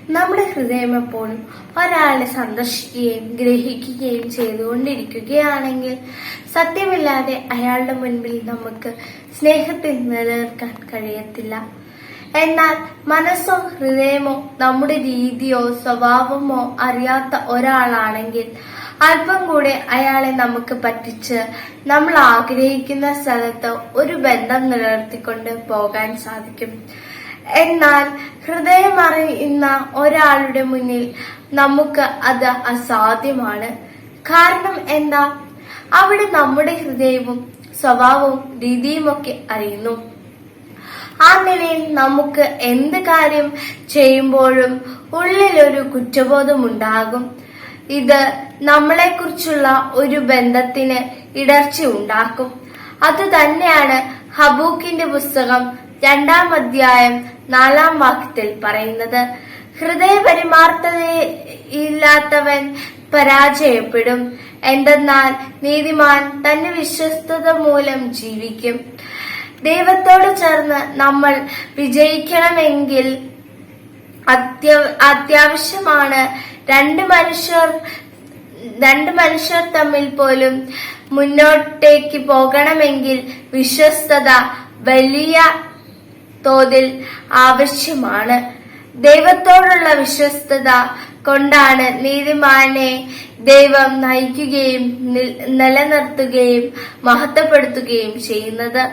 നമ്മുടെ ഹൃദയം എപ്പോഴും ഒരാളെ സന്ദർശിക്കുകയും ഗ്രഹിക്കുകയും ചെയ്തുകൊണ്ടിരിക്കുകയാണെങ്കിൽ സത്യമില്ലാതെ അയാളുടെ മുൻപിൽ നമുക്ക് സ്നേഹത്തിൽ നിലനിൽക്കാൻ കഴിയത്തില്ല. എന്നാൽ മനസ്സോ ഹൃദയമോ നമ്മുടെ രീതിയോ സ്വഭാവമോ അറിയാത്ത ഒരാളാണെങ്കിൽ അല്പം കൂടെ അയാളെ നമുക്ക് പറ്റിച്ച് നമ്മൾ ആഗ്രഹിക്കുന്ന സ്ഥലത്ത് ഒരു ബന്ധം നിലനിർത്തിക്കൊണ്ട് പോകാൻ സാധിക്കും. എന്നാൽ ഹൃദയം അറിയുന്ന ഒരാളുടെ മുന്നിൽ നമുക്ക് അത് അസാധ്യമാണ്. കാരണം എന്താ? അവിടെ നമ്മുടെ ഹൃദയവും സ്വഭാവവും രീതിയുമൊക്കെ അറിയുന്നു. ആ നിലയിൽ നമുക്ക് എന്ത് കാര്യം ചെയ്യുമ്പോഴും ഉള്ളിലൊരു കുറ്റബോധമുണ്ടാകും. ഇത് നമ്മളെക്കുറിച്ചുള്ള ഒരു ബന്ധത്തിന് ഇടർച്ച ഉണ്ടാക്കും. അത് തന്നെയാണ് ഹബൂക്കിന്റെ പുസ്തകം 2-ാം അധ്യായം 4-ാം വാക്യത്തിൽ പറയുന്നത്. ഹൃദയ പരമാർത്ഥതയില്ലാത്തവൻ പരാജയപ്പെടും. എന്തെന്നാൽ നീതിമാൻ തന്റെ വിശ്വസ്തത മൂലം ജീവിക്കും. ദൈവത്തോട് ചേർന്ന് നമ്മൾ വിജയിക്കണമെങ്കിൽ അത്യാവശ്യമാണ് രണ്ട് മനുഷ്യർ തമ്മിൽ പോലും മുന്നോട്ടേക്ക് പോകണമെങ്കിൽ വിശ്വസ്തത വലിയ തോതിൽ ആവശ്യമാണ്. ദൈവത്തോടുള്ള വിശ്വസ്തത കൊണ്ടാണ് നീതിമാനെ ദൈവം നയിക്കുകയും നിലനിർത്തുകയും മഹത്വപ്പെടുത്തുകയും ചെയ്യുന്നത്.